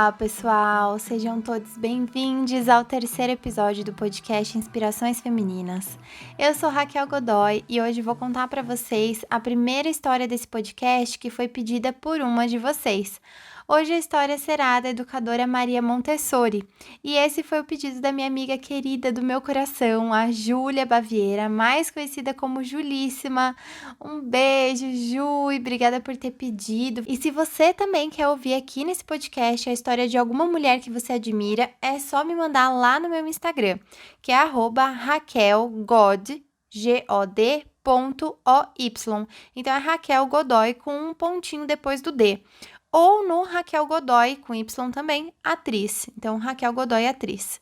Olá, pessoal! Sejam todos bem-vindos ao terceiro episódio do podcast Inspirações Femininas. Eu sou Raquel Godoy e hoje vou contar para vocês a primeira história desse podcast que foi pedida por uma de vocês. Hoje a história será da educadora Maria Montessori, e esse foi o pedido da minha amiga querida do meu coração, a Júlia Baviera, mais conhecida como Julíssima. Um beijo, Ju, e obrigada por ter pedido. E se você também quer ouvir aqui nesse podcast a história de alguma mulher que você admira, é só me mandar lá no meu Instagram, que é @raquelgod, G-O-D.oy. Então é Raquel Godoy com um pontinho depois do D. Ou no Raquel Godoy, com Y também, atriz. Então, Raquel Godoy, atriz.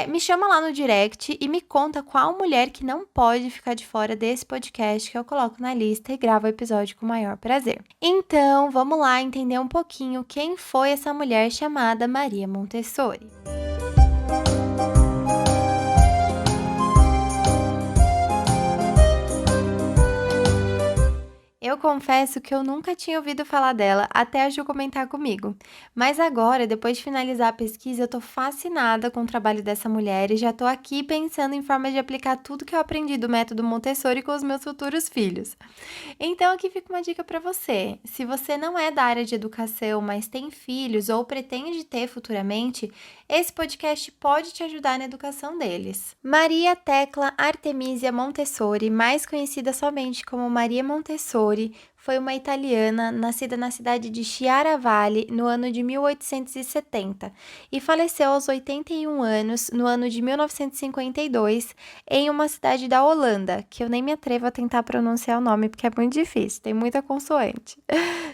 Me chama lá no direct e me conta qual mulher que não pode ficar de fora desse podcast que eu coloco na lista e gravo o episódio com o maior prazer. Então, vamos lá entender um pouquinho quem foi essa mulher chamada Maria Montessori. Eu confesso que eu nunca tinha ouvido falar dela até a Ju comentar comigo. Mas agora, depois de finalizar a pesquisa, eu tô fascinada com o trabalho dessa mulher e já tô aqui pensando em formas de aplicar tudo que eu aprendi do método Montessori com os meus futuros filhos. Então, aqui fica uma dica para você. Se você não é da área de educação, mas tem filhos ou pretende ter futuramente, esse podcast pode te ajudar na educação deles. Maria Tecla Artemisia Montessori, mais conhecida somente como Maria Montessori, foi uma italiana nascida na cidade de Chiaravalle no ano de 1870 e faleceu aos 81 anos no ano de 1952 em uma cidade da Holanda, que eu nem me atrevo a tentar pronunciar o nome porque é muito difícil, tem muita consoante.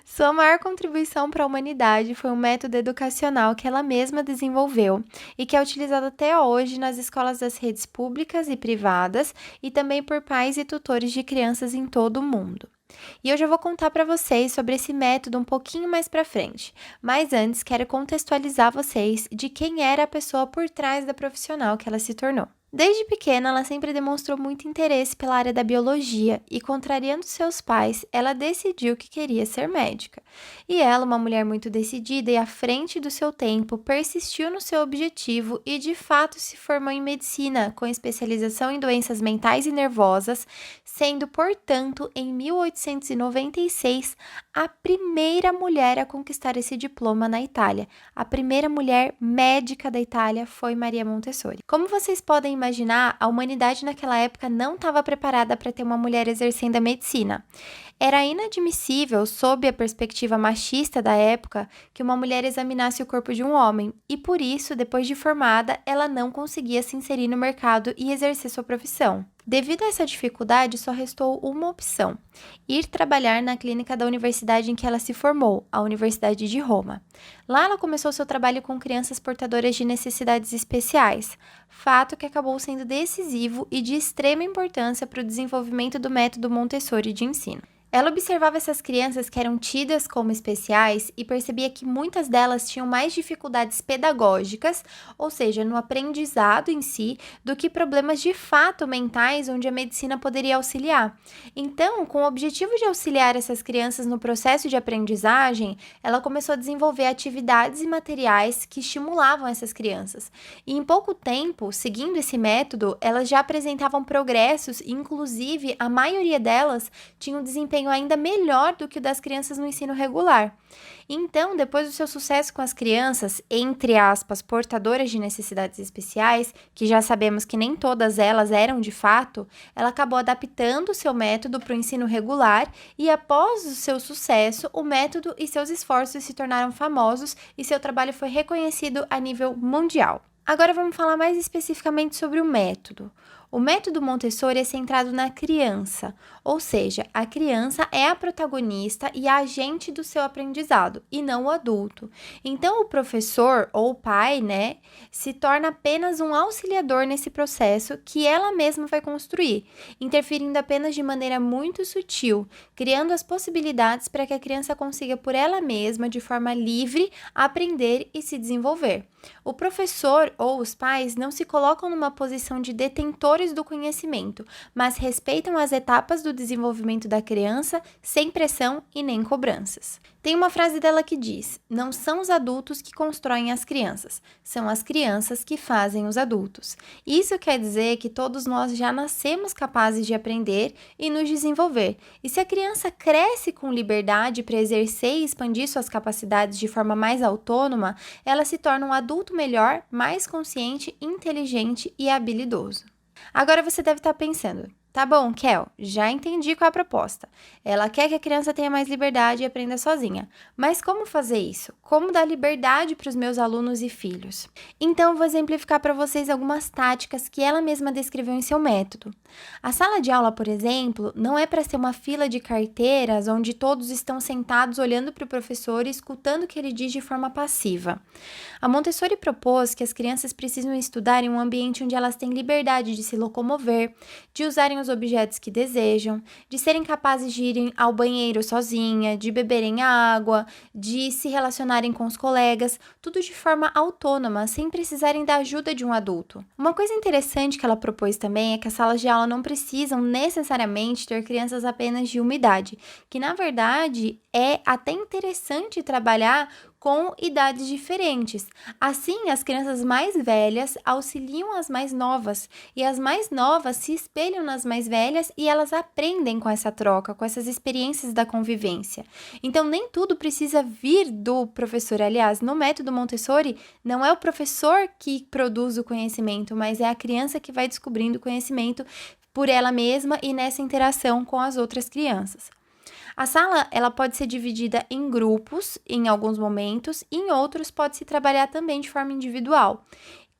Sua maior contribuição para a humanidade foi um método educacional que ela mesma desenvolveu e que é utilizado até hoje nas escolas das redes públicas e privadas e também por pais e tutores de crianças em todo o mundo. E eu já vou contar para vocês sobre esse método um pouquinho mais para frente, mas antes quero contextualizar vocês de quem era a pessoa por trás da profissional que ela se tornou. Desde pequena, ela sempre demonstrou muito interesse pela área da biologia e, contrariando seus pais, ela decidiu que queria ser médica. E ela, uma mulher muito decidida e à frente do seu tempo, persistiu no seu objetivo e, de fato, se formou em medicina, com especialização em doenças mentais e nervosas, sendo, portanto, em 1896, a primeira mulher a conquistar esse diploma na Itália. A primeira mulher médica da Itália foi Maria Montessori. Como vocês podem imaginar, a humanidade naquela época não estava preparada para ter uma mulher exercendo a medicina. Era inadmissível, sob a perspectiva machista da época, que uma mulher examinasse o corpo de um homem, e por isso, depois de formada, ela não conseguia se inserir no mercado e exercer sua profissão. Devido a essa dificuldade, só restou uma opção: ir trabalhar na clínica da universidade em que ela se formou, a Universidade de Roma. Lá ela começou seu trabalho com crianças portadoras de necessidades especiais, fato que acabou sendo decisivo e de extrema importância para o desenvolvimento do método Montessori de ensino. Ela observava essas crianças que eram tidas como especiais e percebia que muitas delas tinham mais dificuldades pedagógicas, ou seja, no aprendizado em si, do que problemas de fato mentais onde a medicina poderia auxiliar. Então, com o objetivo de auxiliar essas crianças no processo de aprendizagem, ela começou a desenvolver atividades e materiais que estimulavam essas crianças. E em pouco tempo, seguindo esse método, elas já apresentavam progressos, inclusive a maioria delas tinha um desempenho ainda melhor do que o das crianças no ensino regular. Então, depois do seu sucesso com as crianças, entre aspas, portadoras de necessidades especiais, que já sabemos que nem todas elas eram de fato, ela acabou adaptando o seu método para o ensino regular e, após o seu sucesso, o método e seus esforços se tornaram famosos e seu trabalho foi reconhecido a nível mundial. Agora vamos falar mais especificamente sobre o método. O método Montessori é centrado na criança, ou seja, a criança é a protagonista e a agente do seu aprendizado, e não o adulto. Então, o professor ou o pai, se torna apenas um auxiliador nesse processo que ela mesma vai construir, interferindo apenas de maneira muito sutil, criando as possibilidades para que a criança consiga por ela mesma, de forma livre, aprender e se desenvolver. O professor ou os pais não se colocam numa posição de detentor detentores do conhecimento, mas respeitam as etapas do desenvolvimento da criança sem pressão e nem cobranças. Tem uma frase dela que diz: "Não são os adultos que constroem as crianças, são as crianças que fazem os adultos." Isso quer dizer que todos nós já nascemos capazes de aprender e nos desenvolver. E se a criança cresce com liberdade para exercer e expandir suas capacidades de forma mais autônoma, ela se torna um adulto melhor, mais consciente, inteligente e habilidoso. Agora você deve estar pensando: tá bom, Kel, já entendi qual é a proposta. Ela quer que a criança tenha mais liberdade e aprenda sozinha. Mas como fazer isso? Como dar liberdade para os meus alunos e filhos? Então, eu vou exemplificar para vocês algumas táticas que ela mesma descreveu em seu método. A sala de aula, por exemplo, não é para ser uma fila de carteiras onde todos estão sentados olhando para o professor e escutando o que ele diz de forma passiva. A Montessori propôs que as crianças precisam estudar em um ambiente onde elas têm liberdade de se locomover, de usarem os objetos que desejam, de serem capazes de irem ao banheiro sozinha, de beberem água, de se relacionarem com os colegas, tudo de forma autônoma, sem precisarem da ajuda de um adulto. Uma coisa interessante que ela propôs também é que as salas de aula não precisam necessariamente ter crianças apenas de uma idade, que na verdade é até interessante trabalhar com idades diferentes. Assim, as crianças mais velhas auxiliam as mais novas e as mais novas se espelham nas mais velhas e elas aprendem com essa troca, com essas experiências da convivência. Então, nem tudo precisa vir do professor. Aliás, no método Montessori, não é o professor que produz o conhecimento, mas é a criança que vai descobrindo o conhecimento por ela mesma e nessa interação com as outras crianças. A sala, ela pode ser dividida em grupos em alguns momentos e em outros pode se trabalhar também de forma individual.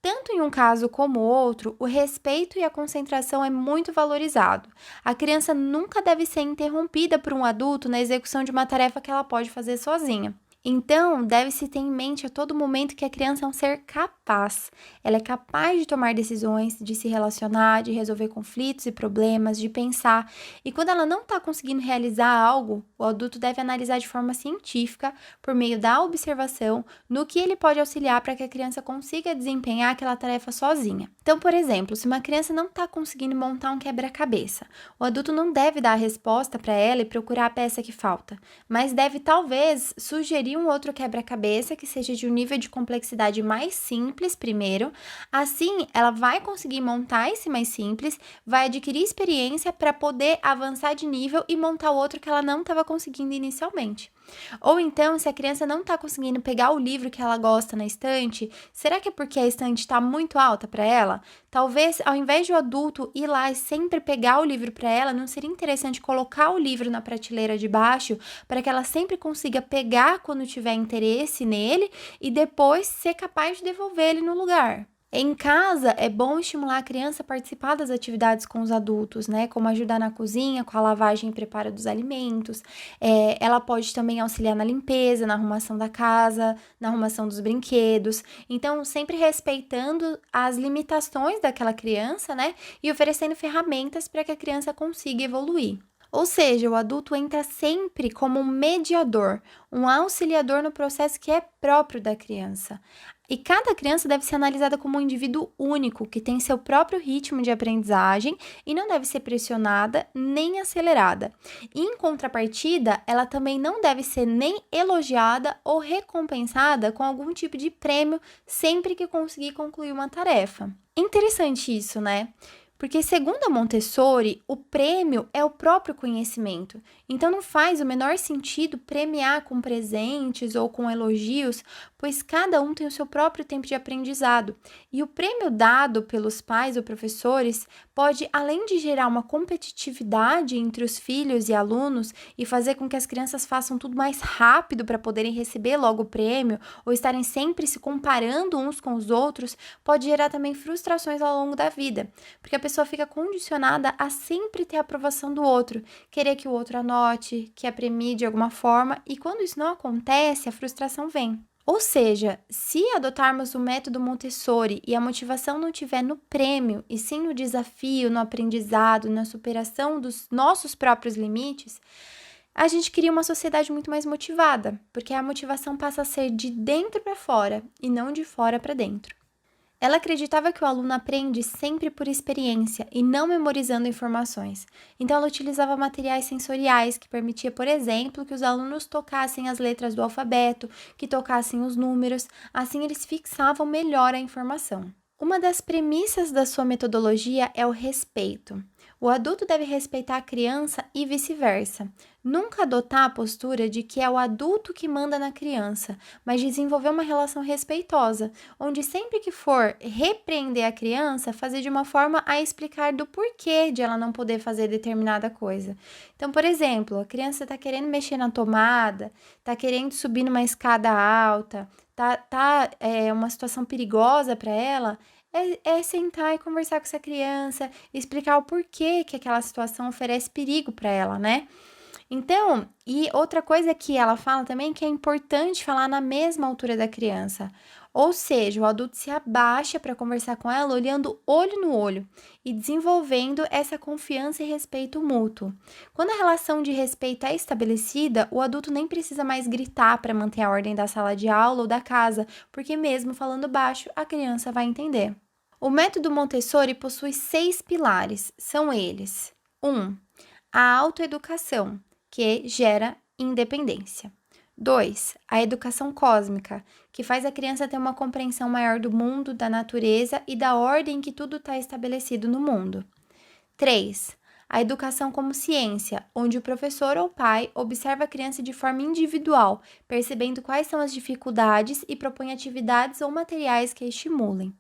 Tanto em um caso como outro, o respeito e a concentração é muito valorizado. A criança nunca deve ser interrompida por um adulto na execução de uma tarefa que ela pode fazer sozinha. Então, deve-se ter em mente a todo momento que a criança é um ser capaz. Ela é capaz de tomar decisões, de se relacionar, de resolver conflitos e problemas, de pensar. E quando ela não está conseguindo realizar algo, o adulto deve analisar de forma científica, por meio da observação, no que ele pode auxiliar para que a criança consiga desempenhar aquela tarefa sozinha. Então, por exemplo, se uma criança não está conseguindo montar um quebra-cabeça, o adulto não deve dar a resposta para ela e procurar a peça que falta, mas deve talvez sugerir um outro quebra-cabeça que seja de um nível de complexidade mais simples primeiro. Assim, ela vai conseguir montar esse mais simples, vai adquirir experiência para poder avançar de nível e montar o outro que ela não estava conseguindo inicialmente. Ou então, se a criança não está conseguindo pegar o livro que ela gosta na estante, será que é porque a estante está muito alta para ela? Talvez, ao invés de o adulto ir lá e sempre pegar o livro para ela, não seria interessante colocar o livro na prateleira de baixo para que ela sempre consiga pegar quando tiver interesse nele e depois ser capaz de devolver ele no lugar? Em casa, é bom estimular a criança a participar das atividades com os adultos, né? Como ajudar na cozinha, com a lavagem e preparo dos alimentos. Ela pode também auxiliar na limpeza, na arrumação da casa, na arrumação dos brinquedos. Então, sempre respeitando as limitações daquela criança, né? E oferecendo ferramentas para que a criança consiga evoluir. Ou seja, o adulto entra sempre como um mediador, um auxiliador no processo que é próprio da criança. E cada criança deve ser analisada como um indivíduo único, que tem seu próprio ritmo de aprendizagem e não deve ser pressionada nem acelerada. E, em contrapartida, ela também não deve ser nem elogiada ou recompensada com algum tipo de prêmio sempre que conseguir concluir uma tarefa. Interessante isso, né? Porque, segundo a Montessori, o prêmio é o próprio conhecimento. Então, não faz o menor sentido premiar com presentes ou com elogios, pois cada um tem o seu próprio tempo de aprendizado. E o prêmio dado pelos pais ou professores pode, além de gerar uma competitividade entre os filhos e alunos e fazer com que as crianças façam tudo mais rápido para poderem receber logo o prêmio ou estarem sempre se comparando uns com os outros, pode gerar também frustrações ao longo da vida. Porque a pessoa fica condicionada a sempre ter a aprovação do outro, querer que o outro anote, que a premie de alguma forma, e quando isso não acontece, a frustração vem. Ou seja, se adotarmos o método Montessori e a motivação não estiver no prêmio, e sim no desafio, no aprendizado, na superação dos nossos próprios limites, a gente cria uma sociedade muito mais motivada, porque a motivação passa a ser de dentro para fora e não de fora para dentro. Ela acreditava que o aluno aprende sempre por experiência e não memorizando informações. Então, ela utilizava materiais sensoriais que permitia, por exemplo, que os alunos tocassem as letras do alfabeto, que tocassem os números, assim eles fixavam melhor a informação. Uma das premissas da sua metodologia é o respeito. O adulto deve respeitar a criança e vice-versa. Nunca adotar a postura de que é o adulto que manda na criança, mas desenvolver uma relação respeitosa, onde sempre que for repreender a criança, fazer de uma forma a explicar do porquê de ela não poder fazer determinada coisa. Então, por exemplo, a criança está querendo mexer na tomada, está querendo subir numa escada alta, tá uma situação perigosa para ela, é sentar e conversar com essa criança, explicar o porquê que aquela situação oferece perigo para ela, né? Então, e outra coisa que ela fala também que é importante falar na mesma altura da criança. Ou seja, o adulto se abaixa para conversar com ela olhando olho no olho e desenvolvendo essa confiança e respeito mútuo. Quando a relação de respeito é estabelecida, o adulto nem precisa mais gritar para manter a ordem da sala de aula ou da casa, porque mesmo falando baixo, a criança vai entender. O método Montessori possui 6 pilares. São eles: 1. A autoeducação, que gera independência. 2. A educação cósmica, que faz a criança ter uma compreensão maior do mundo, da natureza e da ordem que tudo está estabelecido no mundo. 3. A educação como ciência, onde o professor ou pai observa a criança de forma individual, percebendo quais são as dificuldades e propõe atividades ou materiais que a estimulem.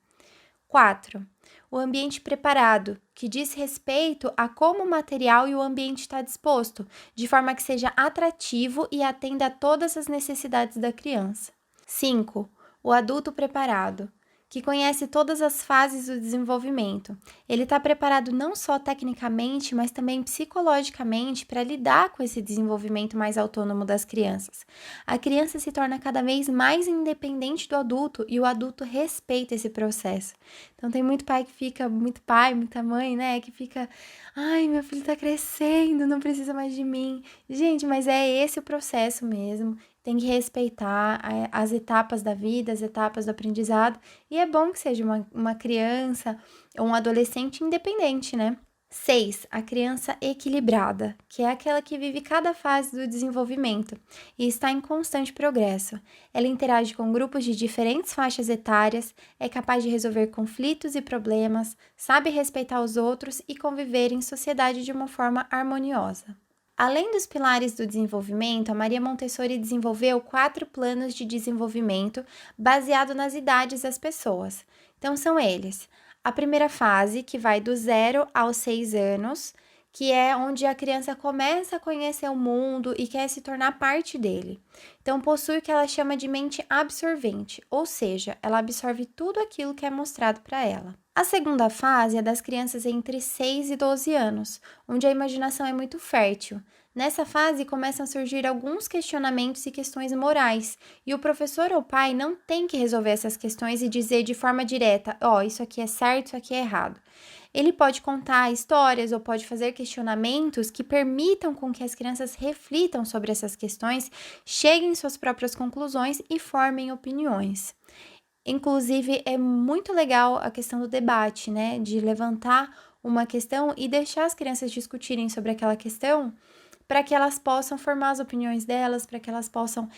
4. O ambiente preparado, que diz respeito a como o material e o ambiente está disposto, de forma que seja atrativo e atenda a todas as necessidades da criança. 5. O adulto preparado, que conhece todas as fases do desenvolvimento. Ele está preparado não só tecnicamente, mas também psicologicamente para lidar com esse desenvolvimento mais autônomo das crianças. A criança se torna cada vez mais independente do adulto e o adulto respeita esse processo. Então tem muito pai que fica, muito pai, muita mãe, né, que fica, ai, meu filho está crescendo, não precisa mais de mim. Gente, mas é esse o processo mesmo. Tem que respeitar as etapas da vida, as etapas do aprendizado. E é bom que seja uma criança ou um adolescente independente, né? 6. A criança equilibrada, que é aquela que vive cada fase do desenvolvimento e está em constante progresso. Ela interage com grupos de diferentes faixas etárias, é capaz de resolver conflitos e problemas, sabe respeitar os outros e conviver em sociedade de uma forma harmoniosa. Além dos pilares do desenvolvimento, a Maria Montessori desenvolveu 4 planos de desenvolvimento baseado nas idades das pessoas. Então, são eles: a primeira fase, que vai do 0 aos 6 anos, que é onde a criança começa a conhecer o mundo e quer se tornar parte dele. Então, possui o que ela chama de mente absorvente, ou seja, ela absorve tudo aquilo que é mostrado para ela. A segunda fase é das crianças entre 6 e 12 anos, onde a imaginação é muito fértil. Nessa fase começam a surgir alguns questionamentos e questões morais, e o professor ou pai não tem que resolver essas questões e dizer de forma direta, isso aqui é certo, isso aqui é errado. Ele pode contar histórias ou pode fazer questionamentos que permitam com que as crianças reflitam sobre essas questões, cheguem em suas próprias conclusões e formem opiniões. Inclusive, é muito legal a questão do debate, né? De levantar uma questão e deixar as crianças discutirem sobre aquela questão para que elas possam formar as opiniões delas, para que elas possam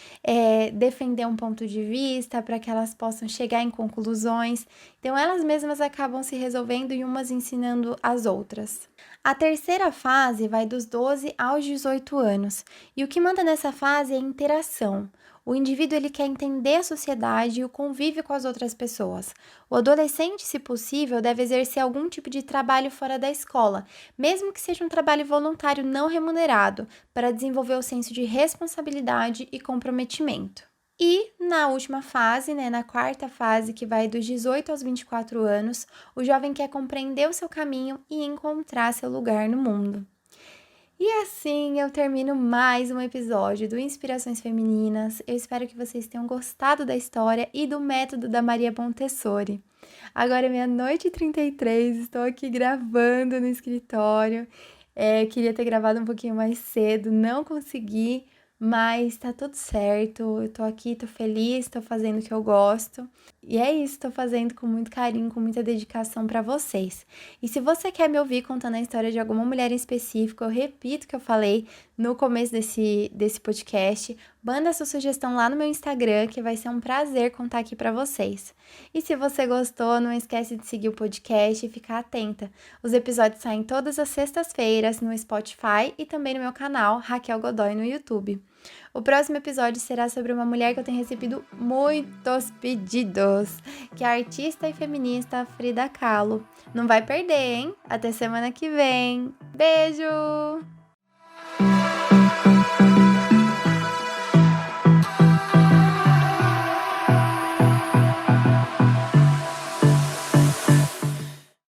defender um ponto de vista, para que elas possam chegar em conclusões. Então, elas mesmas acabam se resolvendo e umas ensinando as outras. A terceira fase vai dos 12 aos 18 anos, e o que manda nessa fase é a interação. O indivíduo ele quer entender a sociedade e o convívio com as outras pessoas. O adolescente, se possível, deve exercer algum tipo de trabalho fora da escola, mesmo que seja um trabalho voluntário não remunerado, para desenvolver o senso de responsabilidade e comprometimento. E na última fase, na quarta fase, que vai dos 18 aos 24 anos, o jovem quer compreender o seu caminho e encontrar seu lugar no mundo. E assim eu termino mais um episódio do Inspirações Femininas. Eu espero que vocês tenham gostado da história e do método da Maria Montessori. Agora é meia-noite e 33, estou aqui gravando no escritório. Queria ter gravado um pouquinho mais cedo, não consegui, mas tá tudo certo. Eu tô aqui, tô feliz, tô fazendo o que eu gosto. E é isso, tô fazendo com muito carinho, com muita dedicação pra vocês. E se você quer me ouvir contando a história de alguma mulher em específico, eu repito o que eu falei no começo desse podcast, manda sua sugestão lá no meu Instagram, que vai ser um prazer contar aqui pra vocês. E se você gostou, não esquece de seguir o podcast e ficar atenta. Os episódios saem todas as sextas-feiras no Spotify e também no meu canal Raquel Godoy no YouTube. O próximo episódio será sobre uma mulher que eu tenho recebido muitos pedidos, que é a artista e feminista Frida Kahlo. Não vai perder, hein? Até semana que vem. Beijo!